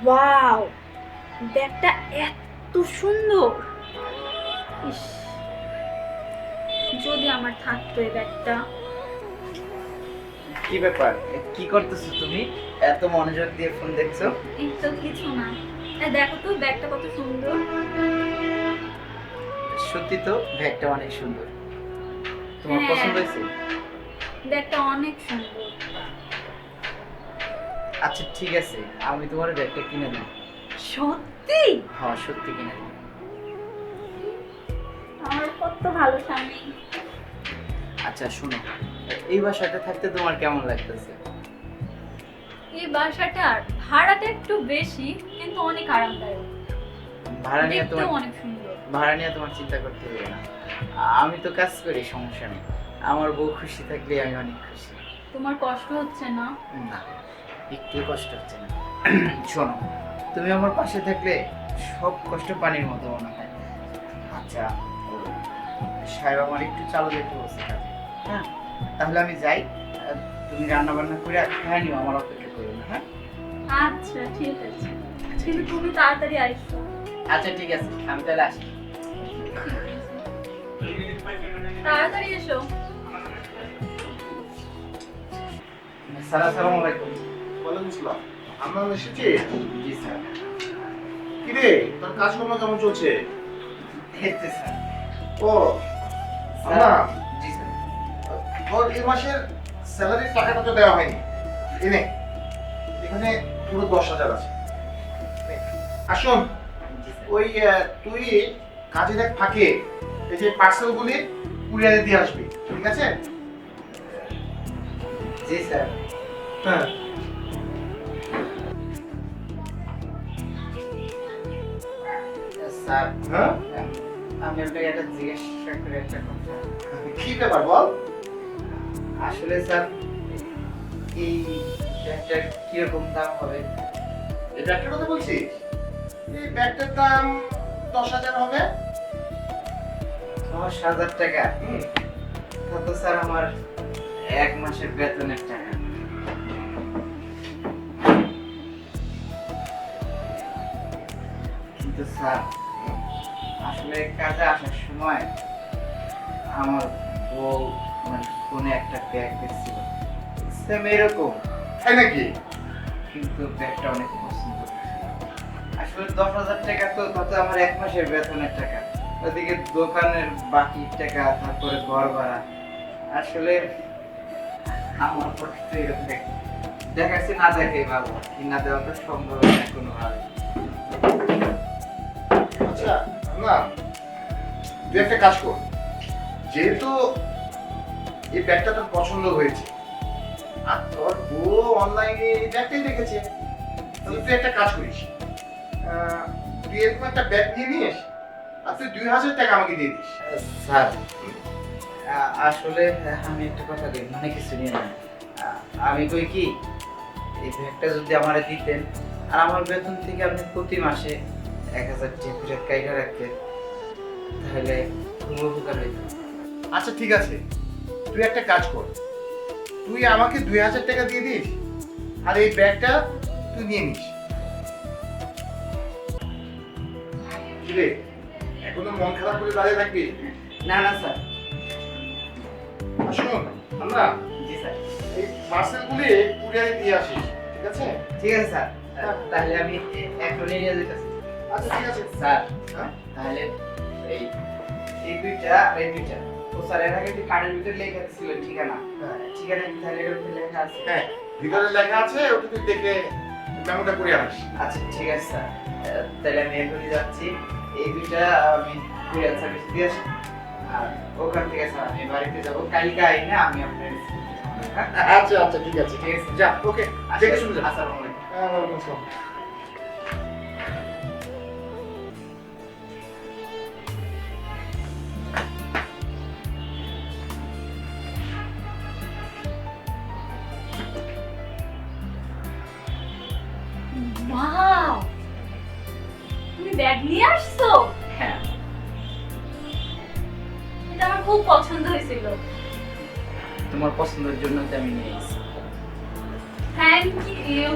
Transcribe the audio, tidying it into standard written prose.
Wow, ব্যাগটা এত সুন্দর। ইস, যদি আমার থাকতো এই ব্যাগটা। কি ব্যাপার, কি করতেছো তুমি? এত মনোযোগ দিয়ে ফোন দেখছো? এই তো কিছু না। দেখো তো ব্যাগটা কত সুন্দর। সত্যি তো ব্যাগটা অনেক সুন্দর। তোমার হ্যাঁ। পছন্দ হয়েছে? ব্যাগটা অনেক সুন্দর। আচ্ছা ঠিক আছে, আমি তোমার ব্যাগটা কিনে দেবো। সত্যি? হ্যাঁ সত্যি কিনে দেবো। আমার কত ভালো স্বামী। আচ্ছা শোনো, এই বাসাটা থাকতে তোমার কেমন লাগতেছে? এই বাসাটার ভাড়াটা একটু বেশি, কিন্তু অনেক আরামদায়ক। ভাড়া নিয়ে দেখতেও তোমার অনেক সুন্দর। ভাড়া নিয়ে তোমার চিন্তা করতে হবে না। আমি তো কাজ করি, সমস্যা নেই। আমার বউ খুশি থাকলে আমি অনেক খুশি। তোমার কষ্ট হচ্ছে না? না, একটু কষ্ট হচ্ছে না। শোনো, তুমি আমার পাশে থাকলে সব কষ্ট পানির মতো মনে হয়। আচ্ছা, সাহেব আমার একটু চালু যেতে বলছে কাজে। হ্যাঁ, তাহলে আমি যাই। তুমি রান্না বান্না করে খাই নিও, আমার অপেক্ষা করো না। হ্যাঁ আচ্ছা ঠিক আছে, কিন্তু তুমি তাড়াতাড়ি আসো। আচ্ছা ঠিক আছে, আমি তাহলে আসি। তাড়াতাড়ি এসো। আসসালামু আলাইকুম। ওয়ালাইকুম আসসালাম। আমরা এসেছি। জি স্যার। কিরে, তোর কাজকর্ম কেমন চলছে? এই যে স্যার। ও, আমরা জি স্যার। তোর এই মাসের স্যালারির টাকাটা তো দেওয়া হয়নি। এনে এখানে পুরো 10,000 আছে। নে। আর শোন, জি স্যার। ওই তুই কাজের এক ফাঁকে এই যে পার্সেলগুলি কুরিয়ারে দিয়ে আসবি, ঠিক আছে? জি স্যার। হ্যাঁ। স্যার, হ্যাঁ, আমি আপনাকে একটা জিজ্ঞাসা করে একটা কথা। কি ব্যাপার বল? আসলে স্যার, এই ব্যাগটার কিরকম দাম হবে? এই ব্যাগটার কথা বলছিস? এই ব্যাগটার দাম 10,000 হবে। 10,000 টাকা? হুম। তা তো স্যার আমার এক মাসের বেতনের টাকা। কিন্তু স্যার, আসলে কাজে আসার সময় আমার বউ মানে ফোনে একটা ব্যাগ দেখছিল, সেম এরকম, তাই নাকি? কিন্তু ব্যাগটা অনেক পছন্দ করছিল। আসলে 10,000 টাকা তো তাতে আমার এক মাসের বেতনের টাকা, ওদিকে দোকানের বাকি টাকা, তারপরে ঘর ভাড়া। আসলে আমার পক্ষে তো এরকম দেখাচ্ছি না, দেখে বাবু কিনা দেওয়া তো সম্ভব না কোনোভাবে। আচ্ছা, না, তুই একটা কাজ কর। যেহেতু এই ব্যাগটা তোর পছন্দ হয়েছে আর তোর বউ অনলাইনে এই ব্যাগটাই দেখেছে, তাহলে তুই একটা কাজ করিস। তুই এরকম একটা ব্যাগ নিয়ে নিস আর তুই 2,000 টাকা আমাকে দিয়ে দিস। স্যার, আসলে আমি একটা কথা কই, মানে কিছু নিয়ে না। আমি কই কি, এই ব্যাগটা যদি আমারে দিতেন আর আমার বেতন থেকে আপনি প্রতি মাসে 1,000 টাকা করে কাইটা রাখতেন, তাহলে খুব উপকার হইতো। আচ্ছা ঠিক আছে, তুই একটা কাজ কর, তুই আমাকে 2,000 টাকা দিয়ে দিস আর এই ব্যাগটা তুই নিয়ে নিস। কি রে, এখনো মন খারাপ করে দাঁড়িয়ে থাকবি? না না স্যার। আর শোন, আমরা জি স্যার। এই পার্সেলগুলি কুরিয়ারে দিয়ে আসিস, ঠিক আছে? ঠিক আছে স্যার, তাহলে আমি এখনই নিয়ে যেতেছি। আচ্ছা ঠিক আছে। স্যার, হ্যাঁ? তাহলে এই এই দুইটা আর এই দুইটা, ও স্যার এর আগে যে কার্ডের ভিতরে লেখা ছিল ঠিকানা, হ্যাঁ। ঠিকানা কি তাহলে এর ভিতরে লেখা আছে? হ্যাঁ, ভিতরে লেখা আছে, ওটা তুই দেখে মেমোটা করে আনিস। আচ্ছা ঠিক আছে স্যার, তাহলে আমি এখনই যাচ্ছি। এই দুইটা আমি কুরিয়ার সার্ভিস দিয়ে আসি, আর ওখান থেকে স্যার আমি বাড়িতে যাবো, কালকে আইনা আমি আপনার আচ্ছা আচ্ছা ঠিক আছে, ঠিক আছে। যা, ওকে, দেখে শুনে যা। আসসালামু আলাইকুম। ওয়ালাইকুম আসসালাম। ওয়াও, তুমি ব্যাগ নিয়ে আসছো? হ্যাঁ, এটা আমার খুব পছন্দ হয়েছিল। তোমার পছন্দের জন্য তো আমি নিয়ে এসেছি। Thank you.